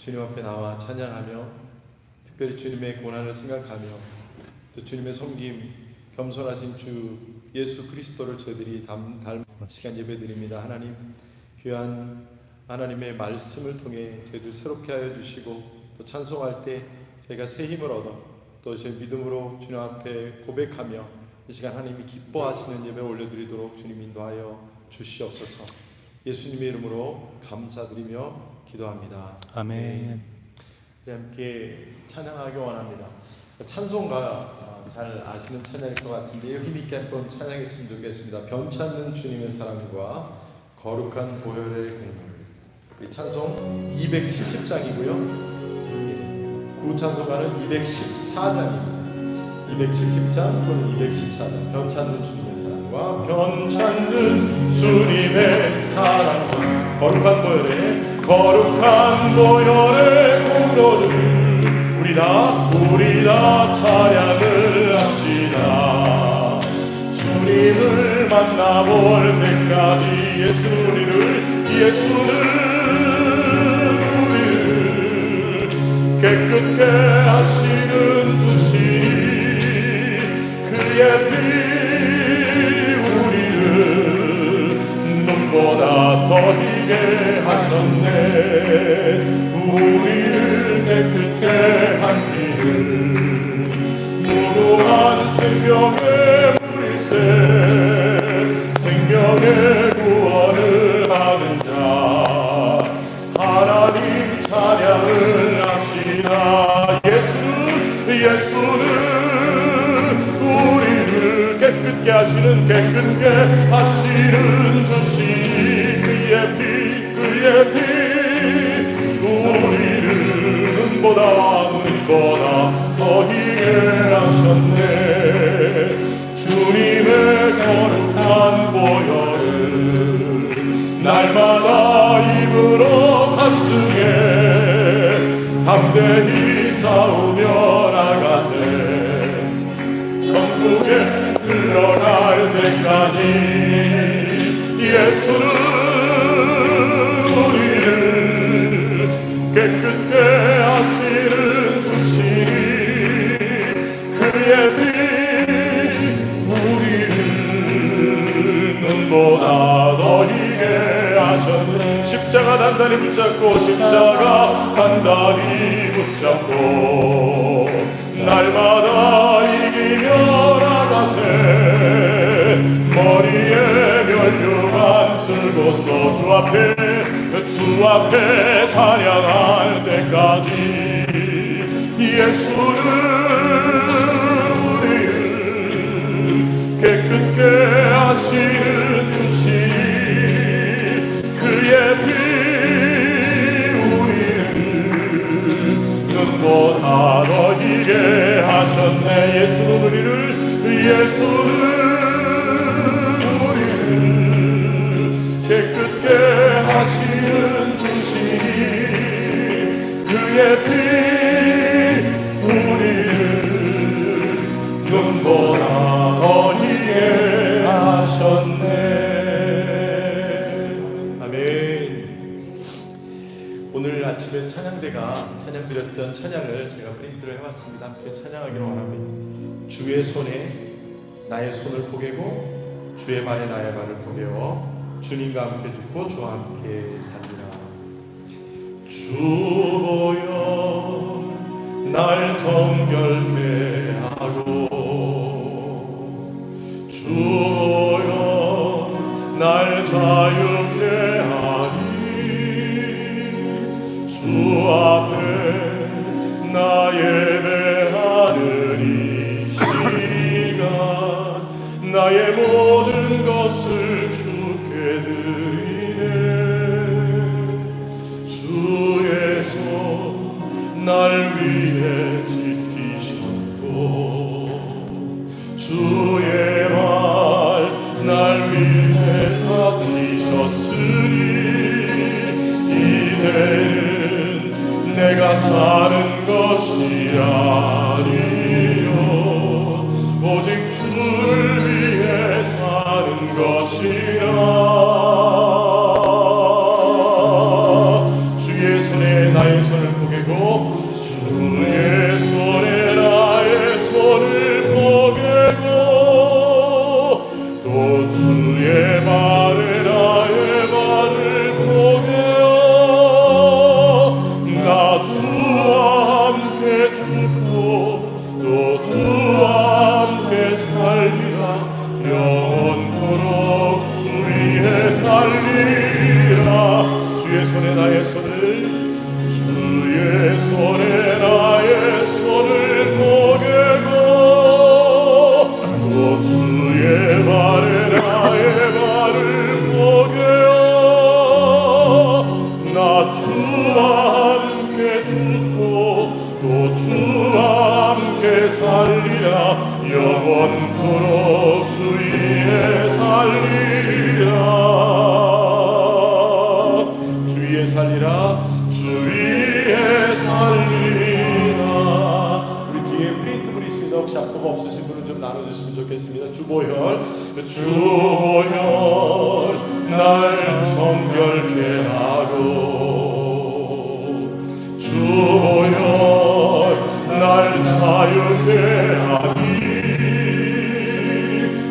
주님 앞에 나와 찬양하며 특별히 주님의 고난을 생각하며 또 주님의 섬김, 겸손하신 주 예수 그리스도를 저희들이 닮은 시간 예배드립니다. 하나님, 귀한 하나님의 말씀을 통해 저희들 새롭게 하여 주시고 또 찬송할 때 저희가 새 힘을 얻어 또 저희 믿음으로 주님 앞에 고백하며 이 시간 하나님이 기뻐하시는 예배 올려드리도록 주님 인도하여 주시옵소서. 예수님의 이름으로 감사드리며 기도합니다. 아멘. 우리 함께 찬양하기 원합니다. 찬송가 잘 아시는 찬양일 것 같은데요, 힘있게 한번 찬양했으면 좋겠습니다. 변찮는 주님의 사랑과 거룩한 보혈의 국물. 우리 찬송 270장이고요 구 찬송가는 214장입니다 270장 또는 214장. 변찮는 주님의 사랑과 변찮는 주님의 사랑과 거룩한 보혈의 공로를 우리 다 찬양을 합시다. 주님을 만나볼 때까지 예수는 우리를 깨끗게 하시는 주시니 그의 피 우리를 눈보다 더 희게 하셨네. 우리를 깨끗게 한 피는 무궁한 생명의 물일세. 생명의 구원을 받은 자 하나님 찬양을 합시다. 예수는 우리를 깨끗게 하시는 주시니 그의 피 우리를 눈보다 더 희게 하셨네. 주님의 거룩한 보혈을 날마다 입으로 간증해 담대히 싸우며 나가세. 천국에 흘러갈 때까지 예수는 우리를 깨끗게 하시는 주시니 그의 피 우리를 눈보다 더 희게 하셨네. 십자가 단단히 붙잡고 날마다 이기며 나가세. 머리에 면류관 쓰고서 주 앞에 찬양할 때까지 예수는 우리를 깨끗게 하시는 주시니 그의 피 우리를 눈보다 더 희게 하셨네. 예수는 우리를 깨끗게 하시는 주시니 그의 피 우리를 눈보다 더 희게 하셨네. 아멘. 오늘 아침에 찬양 드렸던 찬양을 제가 프린트를 해봤습니다. 함께 찬양하기를 원합니다. 주의 손에 나의 손을 포개고 주의 발에 나의 발을 포개어 주님과 함께 죽고 주와 함께 살리라. 주 보여 날 정결케 하고 주 보여 날 자유케 하니 주 앞에 나 예배하는 이 시간 나의 모든 것을 주께 드리네. 주의 손 날 위해 지키셨고 주의 발 날 위해 아끼셨으니 이제는 내가 사는 것이 아니요 오직 주를 위해 사는 것이라. 주의 손에 나의 손을 손을 포개고 주의 손에 나의 손을 포개고 또 주의 말에 나의 말을 포개어 나 주와 함께 죽고 또 주와 함께 살리라 영원토록 주 위에 살리라 주의 손에 나의 손을 주의 손에 나의 손을 포개고 또 주의 말에 나의 말을 포개어 나 주와 함께 죽고 또 주와 함께 살리라 영원토록 주 위에 살리라 살리라 주 위에 살리라. 우리 뒤에 프린트물 있습니다. 혹시 앞부가 없으신 분은 좀 나눠주시면 좋겠습니다. 주보혈 날 정결케 하고 주보혈 날 자유케 하니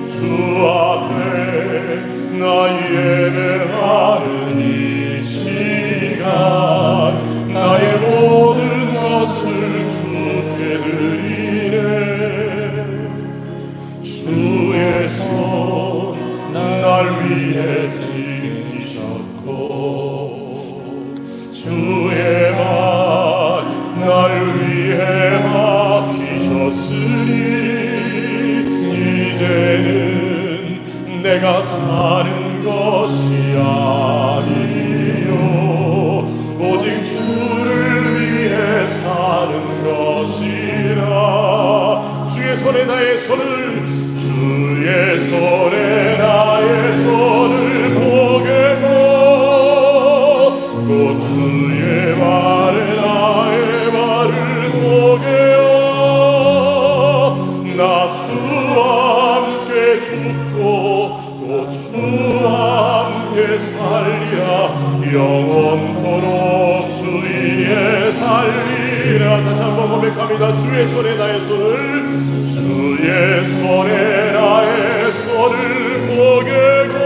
주 앞에 나 예배하느니 나의 모든 것을 주께 드리네 주의 손 날 위해 지키셨고 주의 말 날 위해 맡기셨으니 이제는 내가 사는 것이 아니요 오직 주를 위해 사는 것이라 주의 손에 나의 손을 주의 손에 나의 손을 포개고 또 주의 말에 나의 말을 포개어 나 주와 함께 죽고 또 주와 함께 살리라 영원토록 주 위에 살리라 다시 한번 고백합니다. 주의 손에 나의 손을 주의 손에 나의 손을 포개고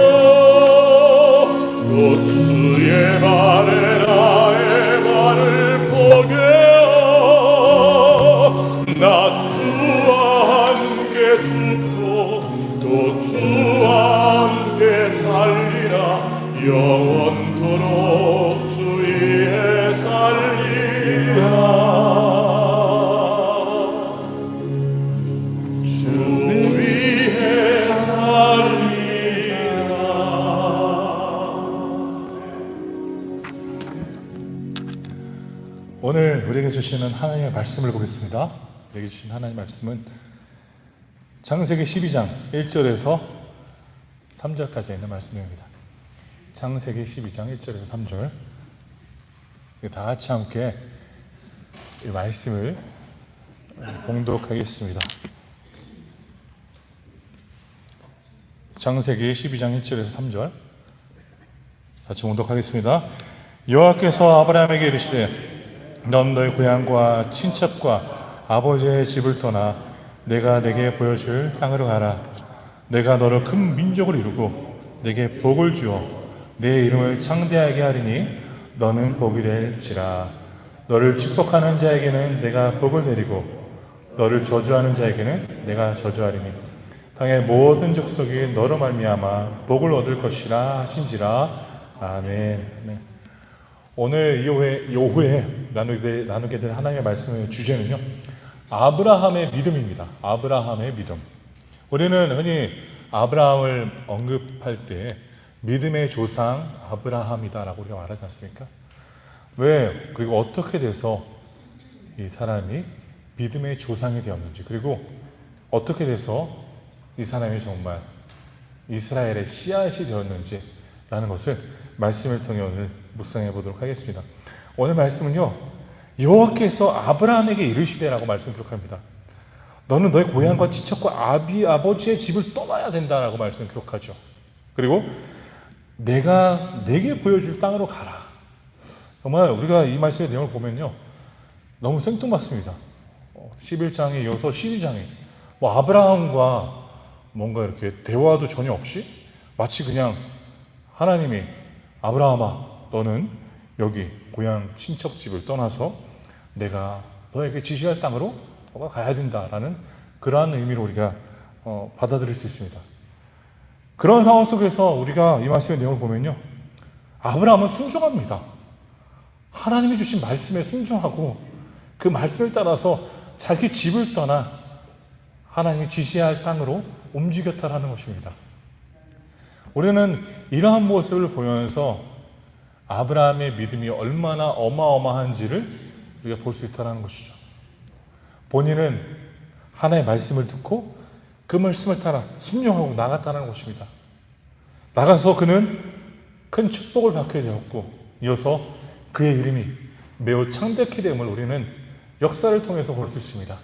또 주의 말에 나의 말을 포개어 나 주와 함께 죽고 또 주와 함께 살리라 영원토록 주 위에 살리라 주 위에 살리라 오늘 우리에게 주시는 하나님의 말씀을 보겠습니다. 우리에게 주신 하나님의 말씀은 창세기 12장 1절에서 3절까지 있는 말씀입니다. 창세기 12장 1절에서 3절 다 같이 함께 이 말씀을 봉독하겠습니다. 창세기 12장 1절에서 3절 같이 봉독하겠습니다. 여호와께서 아브라함에게 이르시되 넌 너의 고향과 친척과 아버지의 집을 떠나 내가 내게 보여줄 땅으로 가라. 내가 너를 큰 민족을 이루고 내게 복을 주어 내 이름을 창대하게 하리니 너는 복이 될지라. 너를 축복하는 자에게는 내가 복을 내리고 너를 저주하는 자에게는 내가 저주하리니 땅의 모든 족속이 너로 말미암아 복을 얻을 것이라 하신지라. 아멘. 네. 오늘 이 오후에 나누게 될 하나님의 말씀의 주제는요, 아브라함의 믿음입니다. 아브라함의 믿음. 우리는 흔히 아브라함을 언급할 때 믿음의 조상 아브라함이다라고 우리가 말하지 않습니까? 왜? 그리고 어떻게 돼서 이 사람이 믿음의 조상이 되었는지, 그리고 어떻게 돼서 이 사람이 정말 이스라엘의 씨앗이 되었는지 라는 것을 말씀을 통해 오늘 묵상해 보도록 하겠습니다. 오늘 말씀은요, 여호와께서 아브라함에게 이르시되라고 말씀 기록합니다. 너는 너의 고향과 친척과 아버지의 집을 떠나야 된다라고 말씀 기록하죠. 그리고 내가 내게 보여줄 땅으로 가라. 정말 우리가 이 말씀의 내용을 보면요, 너무 생뚱맞습니다. 11장에 이어서 12장에 뭐 아브라함과 뭔가 이렇게 대화도 전혀 없이 마치 그냥 하나님이 아브라함아, 너는 여기 고향 친척집을 떠나서 내가 너에게 지시할 땅으로 너가 가야 된다라는 그러한 의미로 우리가 받아들일 수 있습니다. 그런 상황 속에서 우리가 이 말씀의 내용을 보면요, 아브라함은 순종합니다. 하나님이 주신 말씀에 순종하고 그 말씀을 따라서 자기 집을 떠나 하나님이 지시할 땅으로 움직였다라는 것입니다. 우리는 이러한 모습을 보면서 아브라함의 믿음이 얼마나 어마어마한지를 우리가 볼 수 있다는 것이죠. 본인은 하나님의 말씀을 듣고 그 말씀을 따라 순종하고 나갔다는 것입니다. 나가서 그는 큰 축복을 받게 되었고, 이어서 그의 이름이 매우 창대케 됨을 우리는 역사를 통해서 볼 수 있습니다.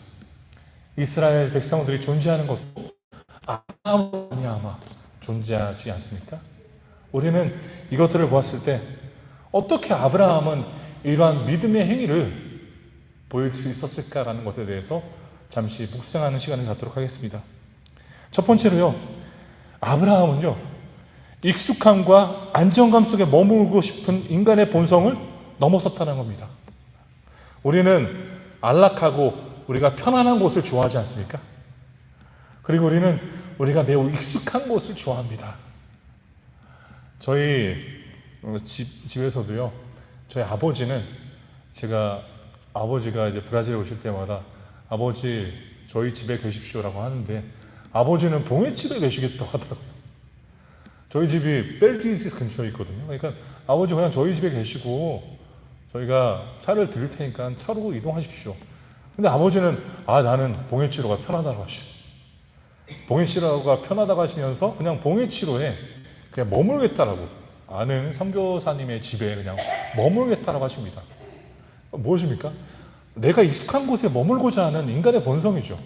이스라엘 백성들이 존재하는 것도 아브라함이 아마 존재하지 않습니까? 우리는 이것들을 보았을 때 어떻게 아브라함은 이러한 믿음의 행위를 보일 수 있었을까라는 것에 대해서 잠시 묵상하는 시간을 갖도록 하겠습니다. 첫 번째로요, 아브라함은요, 익숙함과 안정감 속에 머물고 싶은 인간의 본성을 넘어섰다는 겁니다. 우리는 안락하고 우리가 편안한 곳을 좋아하지 않습니까? 그리고 우리는 우리가 매우 익숙한 곳을 좋아합니다. 저희 집에서도요, 저희 아버지는 아버지가 이제 브라질에 오실 때마다 아버지 저희 집에 계십시오라고 하는데, 아버지는 봉해집에 계시겠다고 하더라고요. 저희 집이 벨기스 근처에 있거든요. 그러니까 아버지 그냥 저희 집에 계시고 저희가 차를 드릴 테니까 차로 이동하십시오. 근데 아버지는 나는 봉해치로가 편하다고 하시죠. 봉해치로가 편하다고 하시면서 그냥 봉해치로에 그냥 머물겠다라고, 아는 선교사님의 집에 그냥 머물겠다라고 하십니다. 무엇입니까? 내가 익숙한 곳에 머물고자 하는 인간의 본성이죠.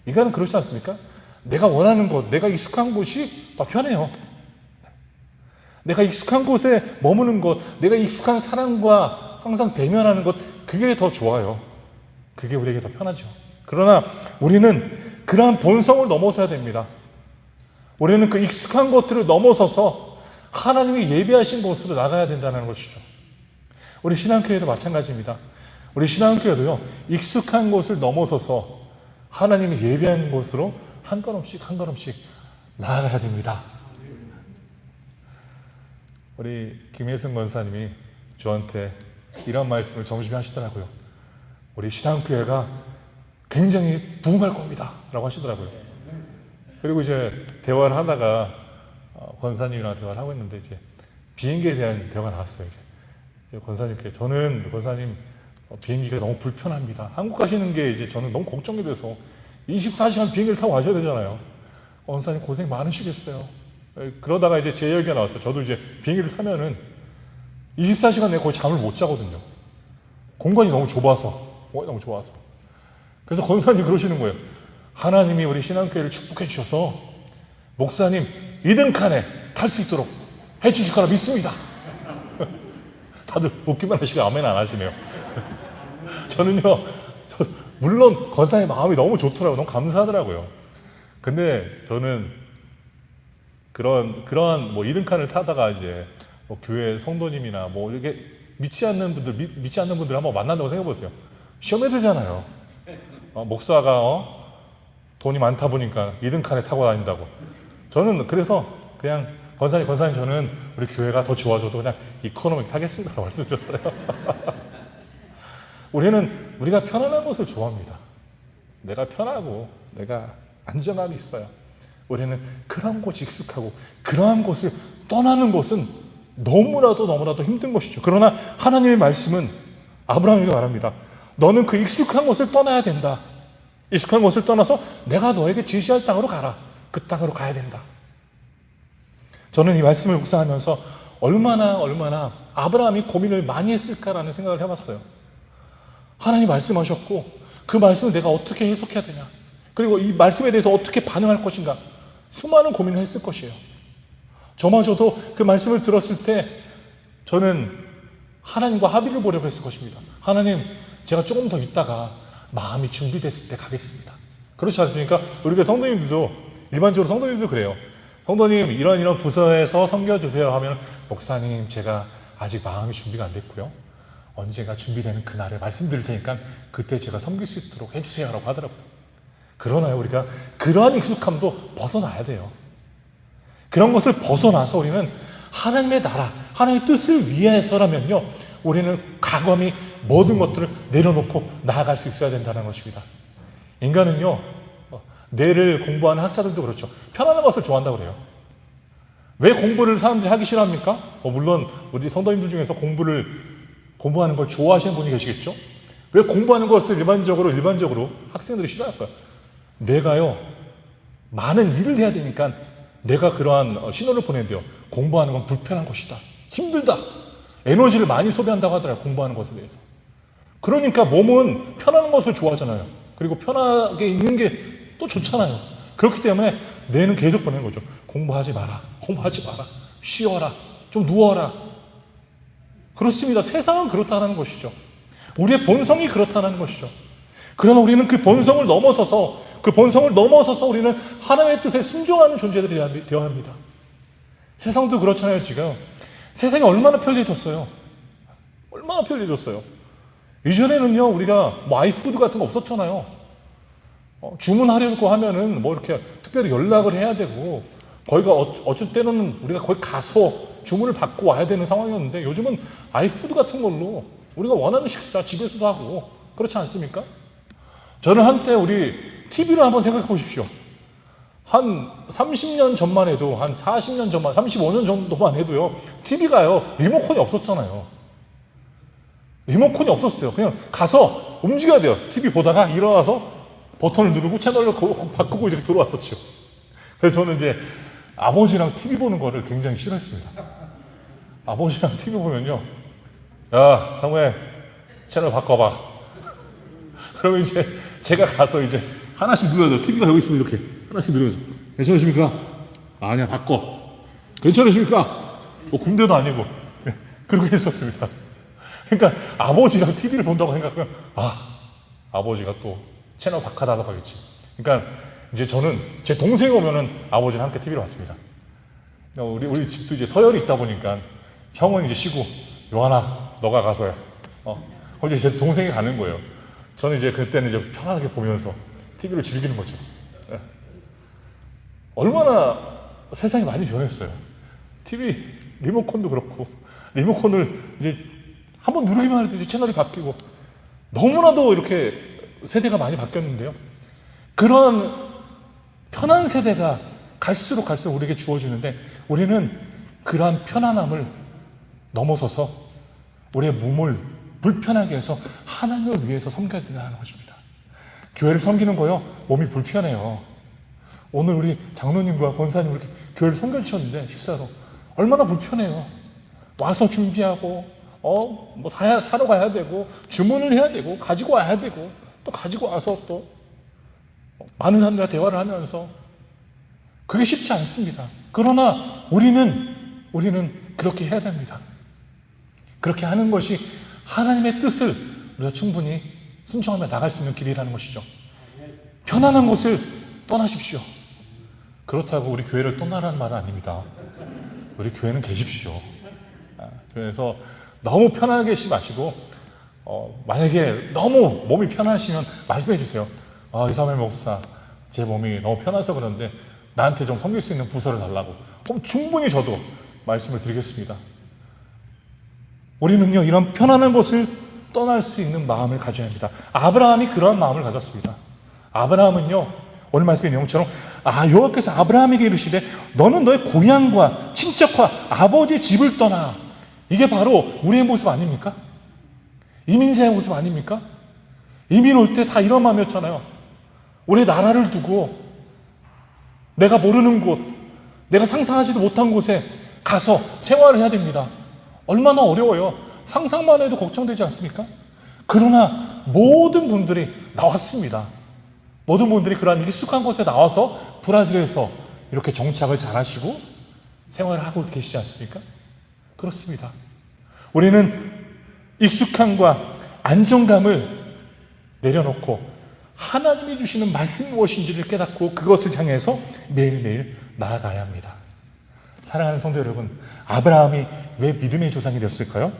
인간은 그렇지 않습니까? 내가 원하는 곳, 내가 익숙한 곳이 더 편해요. 내가 익숙한 곳에 머무는 것, 내가 익숙한 사람과 항상 대면하는 것, 그게 더 좋아요. 그게 우리에게 더 편하죠. 그러나 우리는 그러한 본성을 넘어서야 됩니다. 우리는 그 익숙한 것들을 넘어서서 하나님이 예비하신 곳으로 나가야 된다는 것이죠. 우리 신앙교회도 마찬가지입니다. 우리 신앙교회도요, 익숙한 곳을 넘어서서 하나님이 예비한 곳으로 한 걸음씩 한 걸음씩 나아가야 됩니다. 우리 김혜승 권사님이 저한테 이런 말씀을 점심에 하시더라고요. 우리 신앙교회가 굉장히 부흥할 겁니다 라고 하시더라고요. 그리고 이제 대화를 하다가 권사님이랑 대화를 하고 있는데 이제 비행기에 대한 대화가 나왔어요. 이제 권사님께, 저는 권사님 비행기가 너무 불편합니다. 한국 가시는 게 이제 저는 너무 걱정이 돼서 24시간 비행기를 타고 가셔야 되잖아요. 권사님 고생 많으시겠어요. 그러다가 이제 제 얘기가 나왔어요. 저도 이제 비행기를 타면은 24시간 내에 거의 잠을 못 자거든요. 공간이 너무 좁아서. 그래서 권사님 그러시는 거예요. 하나님이 우리 신앙교회를 축복해 주셔서 목사님 2등 칸에 탈 수 있도록 해 주실 거라 믿습니다. 다들 웃기만 하시고 아멘 안 하시네요. 저는요, 물론 권사님 마음이 너무 좋더라고요. 너무 감사하더라고요. 근데 저는 그러한 뭐 2등 칸을 타다가 이제 뭐 교회 성도님이나 뭐 이렇게 믿지 않는 분들 한번 만난다고 생각해 보세요. 시험에 들잖아요. 목사가 돈이 많다 보니까 2등 칸에 타고 다닌다고. 저는 그래서 그냥 권사님 저는 우리 교회가 더 좋아져도 그냥 이코노미 타겠습니다라고 말씀드렸어요. 우리가 편안한 곳을 좋아합니다. 내가 편하고 내가 안정감이 있어요. 우리는 그런 곳이 익숙하고 그러한 곳을 떠나는 것은 너무나도 힘든 것이죠. 그러나 하나님의 말씀은 아브라함에게 말합니다. 너는 그 익숙한 곳을 떠나야 된다. 익숙한 곳을 떠나서 내가 너에게 지시할 땅으로 가라. 그 땅으로 가야 된다. 저는 이 말씀을 묵상하면서 얼마나 아브라함이 고민을 많이 했을까라는 생각을 해봤어요. 하나님이 말씀하셨고 그 말씀을 내가 어떻게 해석해야 되냐, 그리고 이 말씀에 대해서 어떻게 반응할 것인가, 수많은 고민을 했을 것이에요. 저마저도 그 말씀을 들었을 때 저는 하나님과 합의를 보려고 했을 것입니다. 하나님, 제가 조금 더 있다가 마음이 준비됐을 때 가겠습니다. 그렇지 않습니까? 우리가 성도님들도, 일반적으로 성도님들도 그래요. 성도님, 이런 부서에서 섬겨주세요 하면, 목사님, 제가 아직 마음이 준비가 안 됐고요. 언젠가 준비되는 그날에 말씀드릴 테니까 그때 제가 섬길 수 있도록 해주세요 라고 하더라고요. 그러나요, 우리가 그러한 익숙함도 벗어나야 돼요. 그런 것을 벗어나서 우리는 하나님의 나라, 하나님의 뜻을 위해서라면요, 우리는 과감히 모든 것들을 내려놓고 나아갈 수 있어야 된다는 것입니다. 인간은요, 뇌를 공부하는 학자들도 그렇죠. 편안한 것을 좋아한다고 그래요. 왜 공부를 사람들이 하기 싫어합니까? 물론 우리 성도님들 중에서 공부하는 걸 좋아하시는 분이 계시겠죠? 왜 공부하는 것을 일반적으로 학생들이 싫어할까요? 내가요, 많은 일을 해야 되니까 내가 그러한 신호를 보낸대요. 공부하는 건 불편한 것이다. 힘들다. 에너지를 많이 소비한다고 하더라고요. 공부하는 것에 대해서. 그러니까 몸은 편안한 것을 좋아하잖아요. 그리고 편하게 있는 게 또 좋잖아요. 그렇기 때문에 뇌는 계속 보내는 거죠. 공부하지 마라. 쉬어라. 좀 누워라. 그렇습니다. 세상은 그렇다는 것이죠. 우리의 본성이 그렇다는 것이죠. 그러나 우리는 그 본성을 넘어서서 우리는 하나님의 뜻에 순종하는 존재들이 되어야 합니다. 세상도 그렇잖아요, 지금. 세상이 얼마나 편리해졌어요. 이전에는요, 우리가 아이푸드 같은 거 없었잖아요. 주문하려고 하면은 이렇게 특별히 연락을 해야 되고, 거기가 어쩔 때는 우리가 거기 가서 주문을 받고 와야 되는 상황이었는데, 요즘은 아이푸드 같은 걸로 우리가 원하는 식사 집에서도 하고, 그렇지 않습니까? 저는 한때 우리 TV를 한번 생각해 보십시오. 한 30년 전만 해도, 한 40년 전만, 35년 정도만 해도요, TV가요, 리모컨이 없었잖아요. 리모컨이 없었어요. 그냥 가서 움직여야 돼요. TV 보다가 일어나서 버튼을 누르고 채널을 바꾸고 이렇게 들어왔었죠. 그래서 저는 이제 아버지랑 TV 보는 거를 굉장히 싫어했습니다. 아버지랑 TV 보면요, 야, 상무야, 채널 바꿔봐. 그러면 이제 제가 가서 이제 하나씩 눌러야 돼요. TV가 여기 있으면 이렇게 하나씩 누르면서, 괜찮으십니까? 아니야, 바꿔. 괜찮으십니까? 군대도 아니고. 그렇게 했었습니다. 그러니까 아버지랑 TV를 본다고 생각하면, 아버지가 또 채널 바꿔달라고 하겠지. 그러니까 이제 저는 제 동생이 오면은 아버지랑 함께 TV를 봤습니다. 우리 집도 이제 서열이 있다 보니까 형은 이제 쉬고, 요한아, 너가 가서야. 이제 제 동생이 가는 거예요. 저는 이제 그때는 이제 편안하게 보면서 TV를 즐기는 거죠. 예. 얼마나 세상이 많이 변했어요. TV 리모컨도 그렇고, 리모컨을 이제 한번 누르기만 해도 이제 채널이 바뀌고, 너무나도 이렇게 세대가 많이 바뀌었는데요. 그런 편한 세대가 갈수록 우리에게 주어지는데, 우리는 그러한 편안함을 넘어서서 우리의 몸을 불편하게 해서 하나님을 위해서 섬겨야 된다는 것입니다. 교회를 섬기는 거요, 몸이 불편해요. 오늘 우리 장로님과 권사님 이렇게 교회를 섬겨주셨는데, 식사로 얼마나 불편해요. 와서 준비하고, 사러 가야 되고, 주문을 해야 되고, 가지고 와야 되고, 또 가지고 와서 또 많은 사람들과 대화를 하면서, 그게 쉽지 않습니다. 그러나 우리는 그렇게 해야 됩니다. 그렇게 하는 것이 하나님의 뜻을 우리가 충분히 순종하며 나갈 수 있는 길이라는 것이죠. 편안한 곳을 떠나십시오. 그렇다고 우리 교회를 떠나라는 말은 아닙니다. 우리 교회는 계십시오. 그래서 너무 편하게 계시지 마시고, 만약에 너무 몸이 편하시면 말씀해 주세요. 이사벨 목사, 제 몸이 너무 편해서 그런데 나한테 좀 섬길 수 있는 부서를 달라고. 그럼 충분히 저도 말씀을 드리겠습니다. 우리는요, 이런 편안한 곳을 떠날 수 있는 마음을 가져야 합니다. 아브라함이 그러한 마음을 가졌습니다. 아브라함은요, 오늘 말씀의 내용처럼 여호와께서 아브라함에게 이르시되 너는 너의 고향과 친척과 아버지의 집을 떠나. 이게 바로 우리의 모습 아닙니까? 이민자의 모습 아닙니까? 이민 올 때 다 이런 마음이었잖아요. 우리 나라를 두고 내가 모르는 곳, 내가 상상하지도 못한 곳에 가서 생활을 해야 됩니다. 얼마나 어려워요. 상상만 해도 걱정되지 않습니까? 그러나 모든 분들이 나왔습니다. 모든 분들이 그러한 익숙한 곳에 나와서 브라질에서 이렇게 정착을 잘 하시고 생활을 하고 계시지 않습니까? 그렇습니다. 우리는 익숙함과 안정감을 내려놓고 하나님이 주시는 말씀이 무엇인지를 깨닫고 그것을 향해서 매일매일 나아가야 합니다. 사랑하는 성도 여러분, 아브라함이 왜 믿음의 조상이 되었을까요?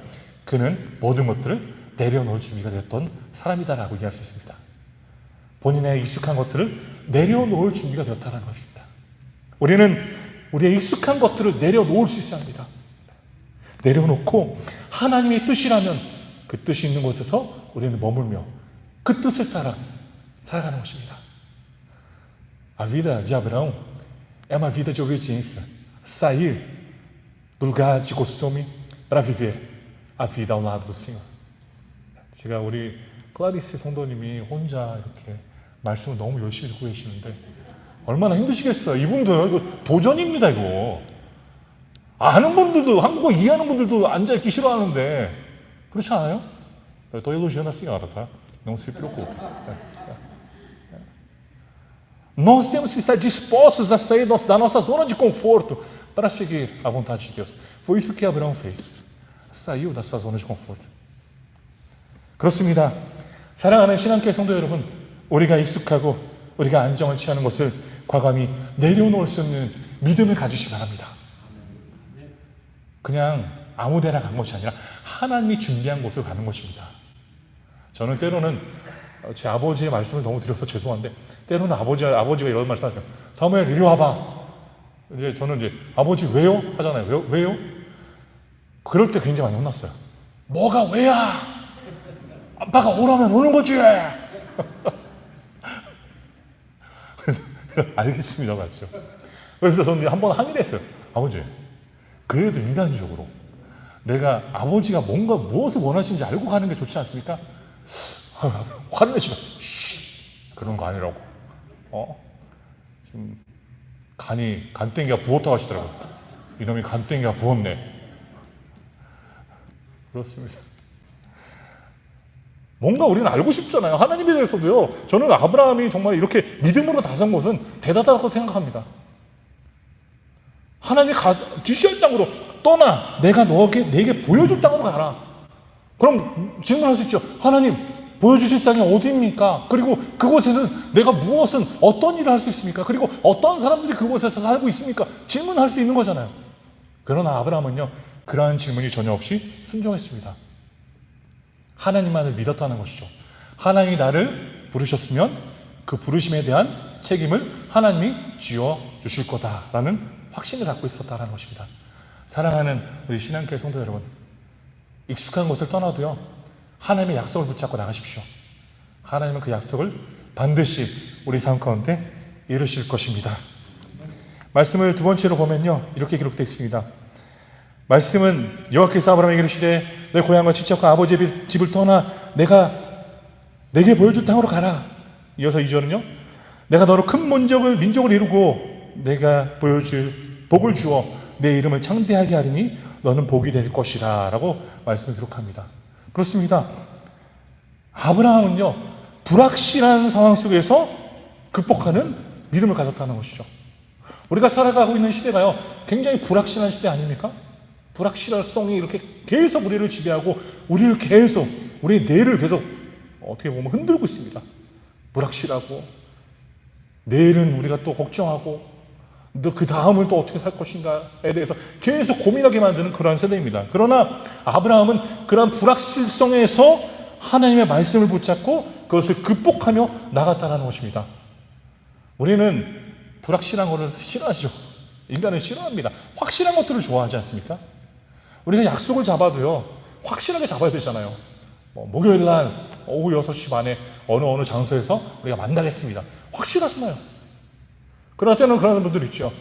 그는 모든 것들을 내려놓을 준비가 되었던 사람이다라고 이해할 수 있습니다. 본인의 익숙한 것들을 내려놓을 준비가 되었다는 것입니다. 우리는 우리의 익숙한 것들을 내려놓을 수 있어야 합니다. 내려놓고 하나님의 뜻이라면 그 뜻이 있는 곳에서 우리는 머물며 그 뜻을 따라 살아가는 것입니다. A vida de Abraão é uma vida de obediência. Sair do lugar de costume para viver a vida ao lado do Senhor. 제가 우리 클라리스 성도님이 혼자 이렇게 말씀을 너무 열심히 듣고 계시는데 얼마나 힘드시겠어요. 이분도 이거 도전입니다. 이거 아는 분들도, 한국어 이해하는 분들도 앉아있기 싫어하는데 그렇지 않아요? Eu estou elogiando a senhora, tá? Não se preocupe. Nós temos que estar dispostos a sair da nossa zona de conforto para seguir a vontade de Deus. Foi isso que Abraão fez. Saiu da sua zona de conforto. 그렇습니다. 사랑하는 신앙교회 성도 여러분, 우리가 익숙하고 우리가 안정을 취하는 것을 과감히 내려놓을 수 있는 믿음을 가지시기 바랍니다. 그냥 아무 데나 간 것이 아니라 하나님이 준비한 곳을 가는 것입니다. 저는 때로는 제 아버지의 말씀을 너무 드려서 죄송한데 때로는 아버지가 이런 말씀하세요. 사무엘 이리 와봐. 이제 저는 이제 아버지 왜요? 하잖아요. 왜요? 그럴 때 굉장히 많이 혼났어요. 뭐가 왜야? 아빠가 오라면 오는 거지. 알겠습니다, 맞죠? 그래서 저는 한번 항의를 했어요. 아버지, 그래도 인간적으로 내가 아버지가 뭔가 무엇을 원하시는지 알고 가는 게 좋지 않습니까? 화를 내시다. 그런 거 아니라고. 지금 간땡이가 부었다고 하시더라고요. 이놈이 간땡이가 부었네. 그렇습니다. 뭔가 우리는 알고 싶잖아요. 하나님에 대해서도요. 저는 아브라함이 정말 이렇게 믿음으로 나선 것은 대단하다고 생각합니다. 하나님이 지시할 땅으로 떠나. 내가 내게 보여줄 땅으로 가라. 그럼 질문할 수 있죠. 하나님, 보여주실 땅이 어디입니까? 그리고 그곳에는 내가 어떤 일을 할 수 있습니까? 그리고 어떤 사람들이 그곳에서 살고 있습니까? 질문할 수 있는 거잖아요. 그러나 아브라함은요, 그러한 질문이 전혀 없이 순종했습니다. 하나님만을 믿었다는 것이죠. 하나님이 나를 부르셨으면 그 부르심에 대한 책임을 하나님이 지어 주실 거다라는 확신을 갖고 있었다는 것입니다. 사랑하는 우리 신앙교회 성도 여러분, 익숙한 곳을 떠나도요, 하나님의 약속을 붙잡고 나가십시오. 하나님은 그 약속을 반드시 우리 삶 가운데 이루실 것입니다. 말씀을 두 번째로 보면요, 이렇게 기록되어 있습니다. 말씀은 여호와께서 아브라함에게 이르시되 내 고향과 친척과 아버지의 집을 떠나 내게 보여줄 땅으로 가라. 이어서 2절은요, 내가 너로 큰 민족을 이루고 내가 보여줄 복을 주어 내 이름을 창대하게 하리니 너는 복이 될 것이라 라고 말씀을 기록합니다. 그렇습니다. 아브라함은요, 불확실한 상황 속에서 극복하는 믿음을 가졌다는 것이죠. 우리가 살아가고 있는 시대가요, 굉장히 불확실한 시대 아닙니까? 불확실성이 이렇게 계속 우리를 지배하고 우리의 뇌를 계속 어떻게 보면 흔들고 있습니다. 불확실하고 내일은 우리가 또 걱정하고 그 다음을 또 어떻게 살 것인가에 대해서 계속 고민하게 만드는 그러한 세대입니다. 그러나 아브라함은 그러한 불확실성에서 하나님의 말씀을 붙잡고 그것을 극복하며 나갔다는 것입니다. 우리는 불확실한 것을 싫어하죠. 인간은 싫어합니다. 확실한 것들을 좋아하지 않습니까? 우리가 약속을 잡아도요, 확실하게 잡아야 되잖아요. 목요일 날 오후 6시 반에 어느 장소에서 우리가 만나겠습니다. 확실하잖아요. 그럴 때는 그런 분들 있죠.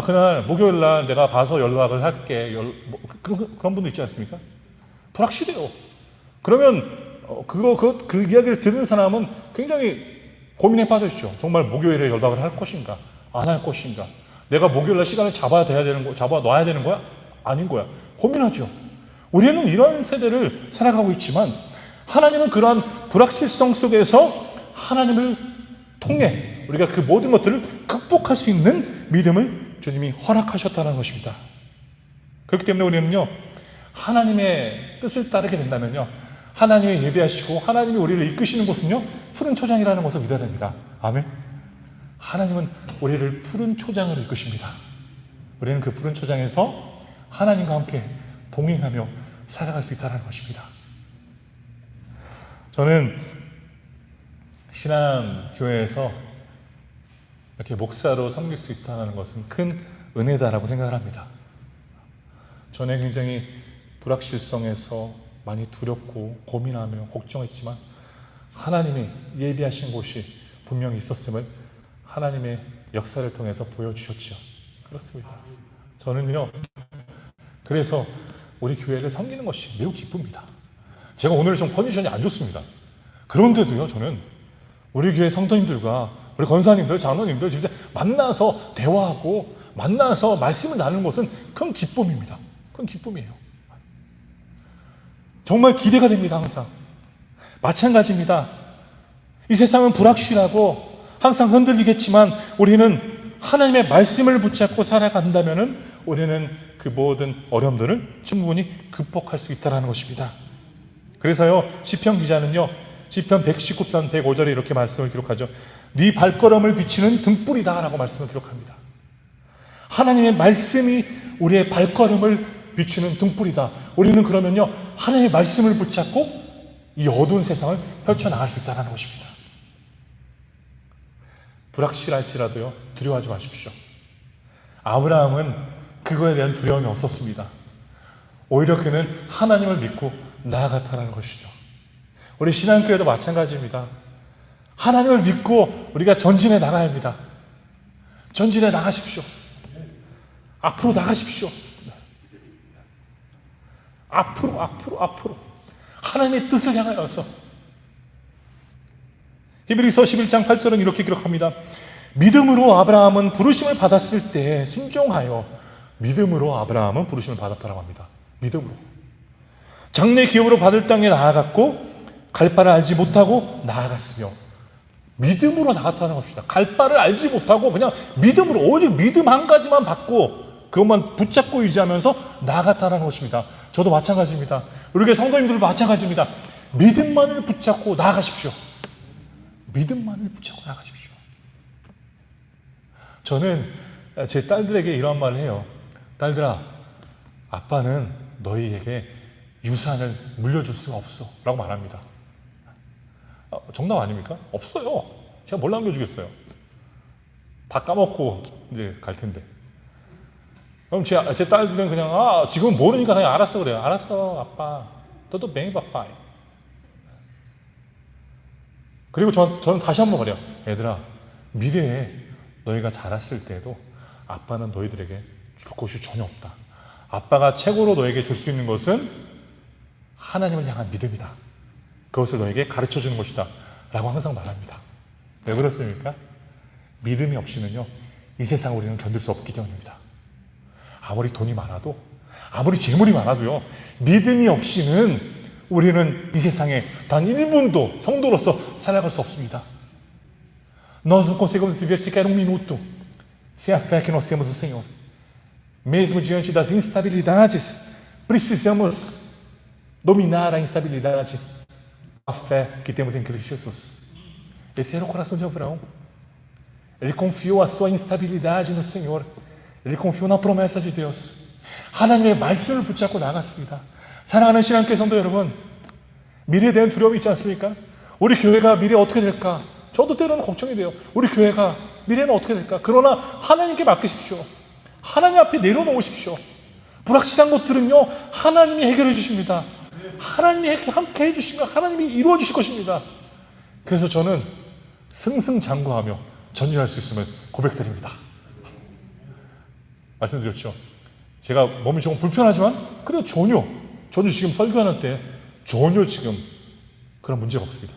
그날 목요일 날 내가 봐서 연락을 할게. 그런 분도 있지 않습니까? 불확실해요. 그러면 그 이야기를 듣는 사람은 굉장히 고민에 빠져 있죠. 정말 목요일에 연락을 할 것인가, 안 할 것인가. 내가 목요일 날 시간을 잡아 놔야 되는 거야? 아닌 거야. 고민하죠. 우리는 이런 세대를 살아가고 있지만 하나님은 그러한 불확실성 속에서 하나님을 통해 우리가 그 모든 것들을 극복할 수 있는 믿음을 주님이 허락하셨다는 것입니다. 그렇기 때문에 우리는요, 하나님의 뜻을 따르게 된다면요, 하나님이 예배하시고 하나님이 우리를 이끄시는 곳은요, 푸른 초장이라는 것을 믿어야 됩니다. 아멘. 하나님은 우리를 푸른 초장으로 이끄십니다. 우리는 그 푸른 초장에서 하나님과 함께 동행하며 살아갈 수 있다는 것입니다. 저는 신앙교회에서 이렇게 목사로 섬길 수 있다는 것은 큰 은혜다라고 생각을 합니다. 전에 굉장히 불확실성에서 많이 두렵고 고민하며 걱정했지만 하나님이 예비하신 곳이 분명히 있었음을 하나님의 역사를 통해서 보여주셨죠. 그렇습니다. 저는요, 그래서 우리 교회를 섬기는 것이 매우 기쁩니다. 제가 오늘 좀 컨디션이 안 좋습니다. 그런데도요, 저는 우리 교회 성도님들과 우리 권사님들, 장로님들 진짜 만나서 대화하고 만나서 말씀을 나누는 것은 큰 기쁨입니다. 큰 기쁨이에요. 정말 기대가 됩니다. 항상 마찬가지입니다. 이 세상은 불확실하고 항상 흔들리겠지만 우리는 하나님의 말씀을 붙잡고 살아간다면 우리는 그 모든 어려움들을 충분히 극복할 수 있다는 것입니다. 그래서요, 시편 기자는요, 시편 119편 105절에 이렇게 말씀을 기록하죠. 네 발걸음을 비추는 등불이다 라고 말씀을 기록합니다. 하나님의 말씀이 우리의 발걸음을 비추는 등불이다. 우리는 그러면요, 하나님의 말씀을 붙잡고 이 어두운 세상을 펼쳐나갈 수 있다는 것입니다. 불확실할지라도요, 두려워하지 마십시오. 아브라함은 그거에 대한 두려움이 없었습니다. 오히려 그는 하나님을 믿고 나아갔다는 것이죠. 우리 신앙교회도 마찬가지입니다. 하나님을 믿고 우리가 전진해 나가야 합니다. 전진해 나가십시오. 앞으로 나가십시오. 앞으로 하나님의 뜻을 향하여서. 히브리서 11장 8절은 이렇게 기록합니다. 믿음으로 아브라함은 부르심을 받았을 때 순종하여, 믿음으로 아브라함은 부르심을 받았다고 합니다. 믿음으로 장래 기업으로 받을 땅에 나아갔고 갈 바를 알지 못하고 나아갔으며, 믿음으로 나갔다는 것입니다. 갈 바를 알지 못하고 그냥 믿음으로, 오직 믿음 한 가지만 받고 그것만 붙잡고 의지하면서 나아갔다는 것입니다. 저도 마찬가지입니다. 우리 교회 성도님들도 마찬가지입니다. 믿음만을 붙잡고 나아가십시오. 믿음만을 붙잡고 나아가십시오. 저는 제 딸들에게 이런 말을 해요. 딸들아, 아빠는 너희에게 유산을 물려줄 수가 없어 라고 말합니다. 정답 아닙니까? 없어요. 제가 뭘 남겨주겠어요. 다 까먹고 이제 갈 텐데. 그럼 제 딸들은 그냥 지금 모르니까 그냥 알았어 그래요. 알았어 아빠. 너도 맹이 바빠. 그리고 저는 다시 한번 그래요. 얘들아, 미래에 너희가 자랐을 때도 아빠는 너희들에게 줄 것이 전혀 없다. 아빠가 최고로 너에게 줄 수 있는 것은 하나님을 향한 믿음이다. 그것을 너에게 가르쳐주는 것이다 라고 항상 말합니다. 왜 그렇습니까? 믿음이 없이는요, 이 세상 우리는 견딜 수 없기 때문입니다. 아무리 돈이 많아도, 아무리 재물이 많아도요, 믿음이 없이는 우리는 이 세상에 단 1분도 성도로서 살아갈 수 없습니다. Nós não conseguimos viver sequer minuto sem a fé que nós temos no Senhor. Mesmo diante das instabilidades, precisamos dominar a instabilidade, a fé que temos em Cristo Jesus. Esse era o coração de Abraão. Ele confiou a sua instabilidade no Senhor. Ele confiou na promessa de Deus. 하나님의 말씀을 붙잡고 나갔습니다. 사랑하는 신앙교회 성도 여러분, 미래에 대한 두려움이 있지 않습니까? 우리 교회가 미래에 어떻게 될까? 저도 때로는 걱정이 돼요. 우리 교회가 미래는 어떻게 될까? 그러나 하나님께 맡기십시오. 하나님 앞에 내려놓으십시오. 불확실한 것들은요, 하나님이 해결해 주십니다. 하나님이 함께 해주시면 하나님이 이루어 주실 것입니다. 그래서 저는 승승장구하며 전진할 수 있음을 고백드립니다. 말씀드렸죠. 제가 몸이 조금 불편하지만 그래도 전혀 지금 설교하는 때 전혀 지금 그런 문제가 없습니다.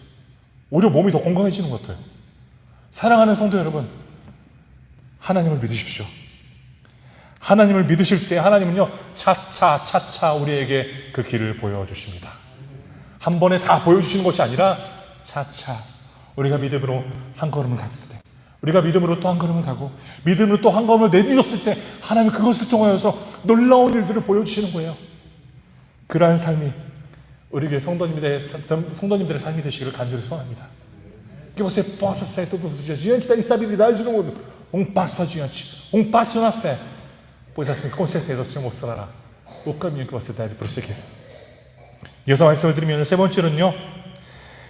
오히려 몸이 더 건강해지는 것 같아요. 사랑하는 성도 여러분, 하나님을 믿으십시오. 하나님을 믿으실 때 하나님은요, 차차 우리에게 그 길을 보여주십니다. 한 번에 다 보여주시는 것이 아니라 차차 우리가 믿음으로 한 걸음을 갔을 때, 우리가 믿음으로 또 한 걸음을 가고 믿음으로 또 한 걸음을 내딛었을 때 하나님은 그것을 통하여서 놀라운 일들을 보여주시는 거예요. 그러한 삶이 우리 교회 성도님들의 삶이 되시기를 간절히 소원합니다. Que você possa sair todos os dias diante da instabilidade do mundo, passo adiante, passo na fé, pois assim com certeza o Senhor mostrará o caminho que você deve prosseguir. 이어서 말씀을 드리면 세 번째는요,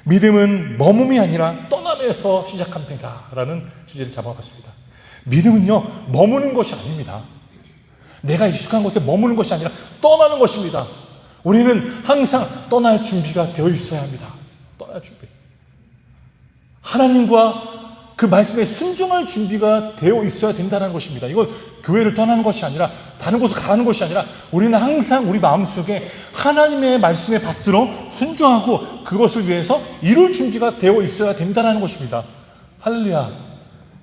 믿음은 머뭄이 아니라 떠남에서 시작합니다 라는 주제를 잡아봤습니다. 믿음은요, 머무는 것이 아닙니다. 내가 익숙한 곳에 머무는 것이 아니라 떠나는 것입니다. 우리는 항상 떠날 준비가 되어 있어야 합니다. 떠날 준비. 하나님과 그 말씀에 순종할 준비가 되어 있어야 된다는 것입니다. 이건 교회를 떠나는 것이 아니라 다른 곳으로 가는 것이 아니라 우리는 항상 우리 마음속에 하나님의 말씀에 받들어 순종하고 그것을 위해서 이룰 준비가 되어 있어야 된다는 것입니다. 할렐루야.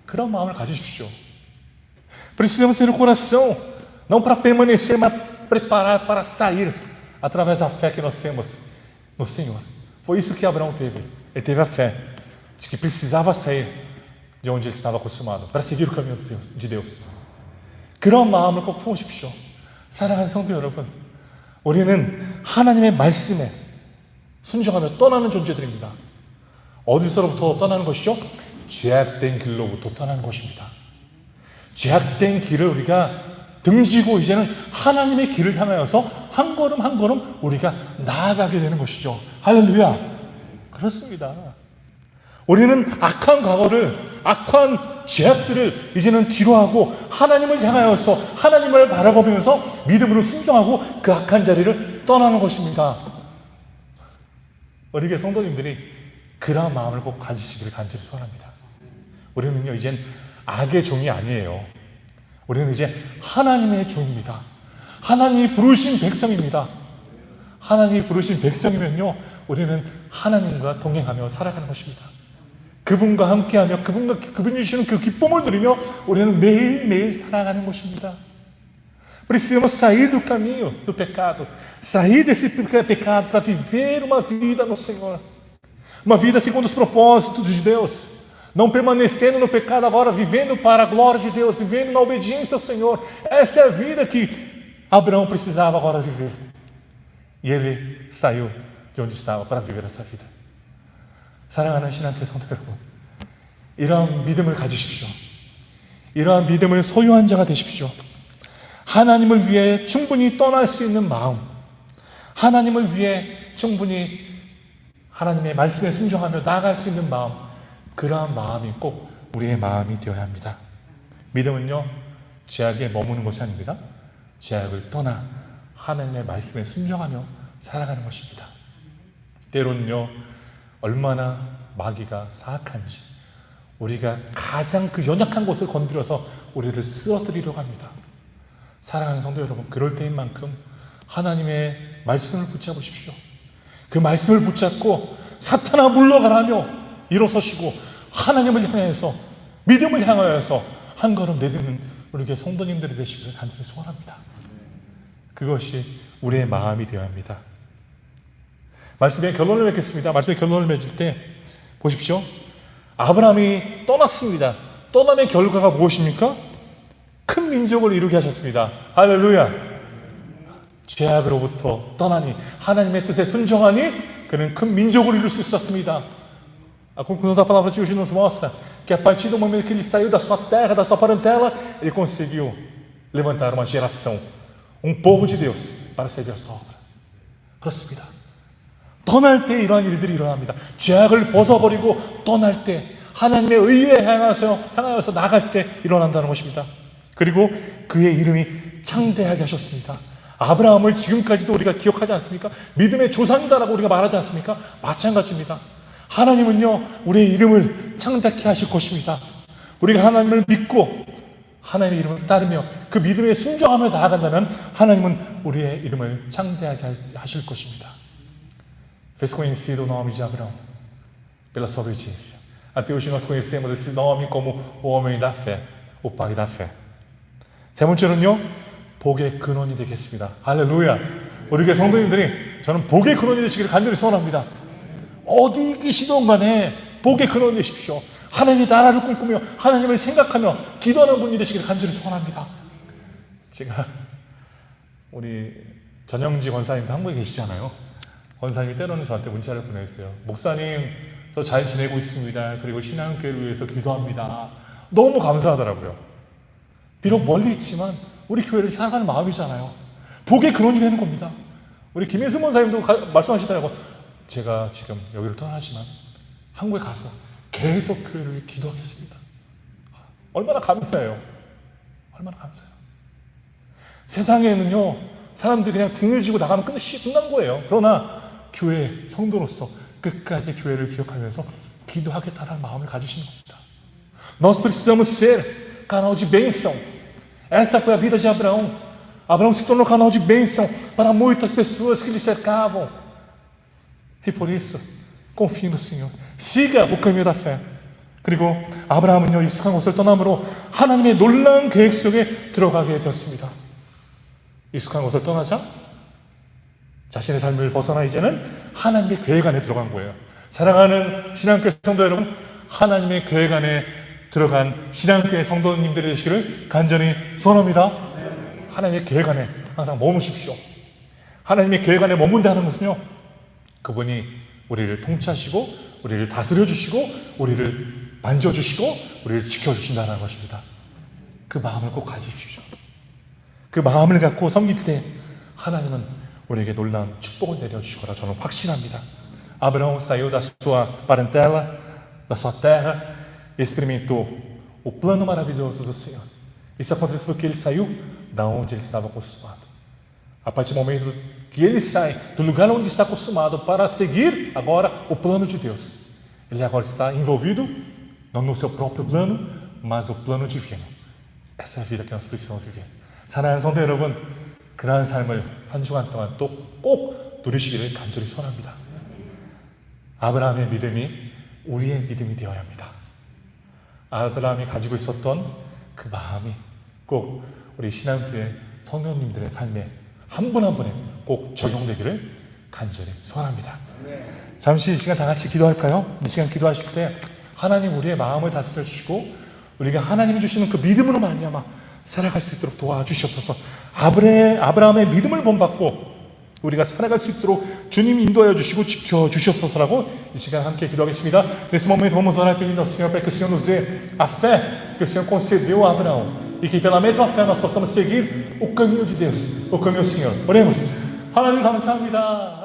그런 마음을 가지십시오. Precisamos ter o coração não para permanecer, mas preparar para sair através da fé que nós temos no Senhor. Foi isso que Abraão teve. Ele teve a fé de que precisava sair de onde ele estava acostumado para seguir o caminho de Deus. 그런 마음을 꼭 품으십시오. 사랑하는 성도 여러분, 우리는 하나님의 말씀에 순종하며 떠나는 존재들입니다. 어디서부터 떠나는 것이죠? 죄악된 길로부터 떠나는 것입니다. 죄악된 길을 우리가 등지고 이제는 하나님의 길을 향하여서 한 걸음 한 걸음 우리가 나아가게 되는 것이죠. 할렐루야. 그렇습니다. 우리는 악한 과거를, 악한 죄악들을 이제는 뒤로하고 하나님을 향하여서 하나님을 바라보면서 믿음으로 순종하고 그 악한 자리를 떠나는 것입니다. 우리 교회 성도님들이 그런 마음을 꼭 가지시기를 간절히 소원합니다. 우리는요, 이젠 악의 종이 아니에요. 우리는 이제 하나님의 종입니다. 하나님이 부르신 백성입니다. 하나님이 부르신 백성이면요, 우리는 하나님과 동행하며 살아가는 것입니다. 그분과 함께하며 그분이 주시는 그 기쁨을 누리며 우리는 매일매일 살아가는 것입니다. Precisamos sair do caminho do pecado, sair desse pecado para viver uma vida no Senhor, uma vida segundo os propósitos de Deus. Não permanecendo no pecado agora, vivendo para a glória de Deus, vivendo na obediência ao Senhor. Essa é a vida que Abraão precisava agora viver. E ele saiu de onde estava para viver essa vida. 사랑하는 신앙교회 성도 여러분, 이러한 믿음을 가지십시오. 이러한 믿음을 소유한 자가 되십시오. 하나님을 위해 충분히 떠날 수 있는 마음, 하나님을 위해 충분히 하나님의 말씀에 순종하며 나아갈 수 있는 마음, 그러한 마음이 꼭 우리의 마음이 되어야 합니다. 믿음은요, 죄악에 머무는 것이 아닙니다. 죄악을 떠나 하나님의 말씀에 순종하며 살아가는 것입니다. 때로는요, 얼마나 마귀가 사악한지 우리가 가장 그 연약한 곳을 건드려서 우리를 쓰러뜨리려고 합니다. 사랑하는 성도 여러분, 그럴 때인 만큼 하나님의 말씀을 붙잡으십시오. 그 말씀을 붙잡고 사탄아 물러가라며 일어서시고 하나님을 향하여서, 믿음을 향하여서 한 걸음 내딛는 우리 교회 성도님들이 되시기를 간절히 소원합니다. 그것이 우리의 마음이 되어야 합니다. 말씀의 결론을 맺겠습니다. 말씀의 결론을 맺을 때 보십시오. 아브라함이 떠났습니다. 떠남의 결과가 무엇입니까? 큰 민족을 이루게 하셨습니다. 할렐루야. 죄악으로부터 떠나니 하나님의 뜻에 순종하니 그는 큰 민족을 이룰 수 있었습니다. A conclusão da palavra de hoje nos mostra que a partir do momento que ele saiu da sua terra, da sua parentela, ele conseguiu levantar uma geração, povo de Deus para servir a sua obra. 그렇습니다. 떠날 때 이러한 일들이 일어납니다. 죄악을 벗어버리고 떠날 때, 하나님의 의에 향하여서 나갈 때 일어난다는 것입니다. 그리고 그의 이름이 창대하게 하셨습니다. 아브라함을 지금까지도 우리가 기억하지 않습니까? 믿음의 조상이다라고 우리가 말하지 않습니까? 마찬가지입니다. 하나님은요, 우리의 이름을 창대케 하실 것입니다. 우리가 하나님을 믿고 하나님의 이름을 따르며 그 믿음에 순종하며 나아간다면 하나님은 우리의 이름을 창대하게 하실 것입니다. Fez conhecido o nome de Abraão pela sua obediência. Até hoje nós conhecemos esse nome como o homem da fé, o pai da fé. 세 번째는요, 복의 근원이 되겠습니다. 할렐루야. 우리 교회 성도님들이 저는 복의 근원이 되시기를 간절히 소원합니다. 어디 계시든 간에 복의 근원이 되십시오. 하나님의 나라를 꿈꾸며 하나님을 생각하며 기도하는 분이 되시기를 간절히 소원합니다. 제가 우리 전영지 권사님도 한국에 계시잖아요. 권사님이 때로는 저한테 문자를 보냈어요. 목사님, 저 잘 지내고 있습니다. 그리고 신앙교회를 위해서 기도합니다. 너무 감사하더라고요. 비록 멀리 있지만 우리 교회를 사랑하는 마음이잖아요. 복의 근원이 되는 겁니다. 우리 김혜수 원사님도 말씀하시더라고요. 제가 지금 여기를 떠나지만 한국에 가서 계속 교회를 기도하겠습니다. 얼마나 감사해요. 얼마나 감사해요. 세상에는요, 사람들이 그냥 등을 지고 나가면 끝난 거예요. 그러나 교회 성도로서 끝까지 교회를 기억하면서 기도하겠다는 마음을 가지시는 겁니다. Nós precisamos ser canal de bênção. Essa foi a vida de Abraão. Abraão se tornou canal de bênção para muitas pessoas que lhe cercavam. E por isso, confie no Senhor. Siga o caminho da fé. 그리고 아브라함은요, 익숙한 곳을 떠남으로 하나님의 놀라운 계획 속에 들어가게 되었습니다. 익숙한 곳을 떠나자 자신의 삶을 벗어나 이제는 하나님의 계획 안에 들어간 거예요. 사랑하는 신앙교회 성도 여러분, 하나님의 계획 안에 들어간 신앙교회 성도님들이 되시기를 간절히 소원합니다. 하나님의 계획 안에 항상 머무십시오. 하나님의 계획 안에 머문다는 것은요, 그분이 우리를 통치하시고 우리를 다스려 주시고 우리를 만져주시고 우리를 지켜주신다는 것입니다. 그 마음을 꼭 가지십시오. 그 마음을 갖고 섬길 때 하나님은 우리에게 놀라운 축복을 내려주실 거라 저는 확신합니다. Abraão saiu da sua parentela, da sua terra, e experimentou o plano maravilhoso do Senhor. Isso aconteceu porque ele saiu da onde ele estava acostumado. A partir do momento que ele sai do lugar onde está acostumado para seguir agora o plano de Deus, ele agora está envolvido não no seu próprio plano, mas no plano divino. Essa é a vida que nós precisamos viver. 사랑하는 성도 여러분, 그러한 삶을 한 주간 동안 또 꼭 누리시기를 간절히 소원합니다. 아브라함의 믿음이 우리의 믿음이 되어야 합니다. 아브라함이 가지고 있었던 그 마음이 꼭 우리 신앙교회 성도님들의 삶에 한 분 한 분에 꼭 적용되기를 간절히 소원합니다. 잠시 이 시간 다 같이 기도할까요? 이 시간 기도하실 때 하나님 우리의 마음을 다스려 주시고 우리가 하나님이 주시는 그 믿음으로 말미암아 살아갈 수 있도록 도와주시옵소서. 아브라함의 믿음을 본받고 우리가 살아갈 수 있도록 주님이 인도하여 주시고 지켜주시옵소서라고 이 시간 함께 기도하겠습니다. Nesse momento vamos orar pedindo ao Senhor para que o Senhor nos dê a fé que o Senhor concedeu a Abraão e que pela mesma fé nós possamos seguir o caminho de Deus, o caminho do Senhor. Oremos. 하나님 감사합니다.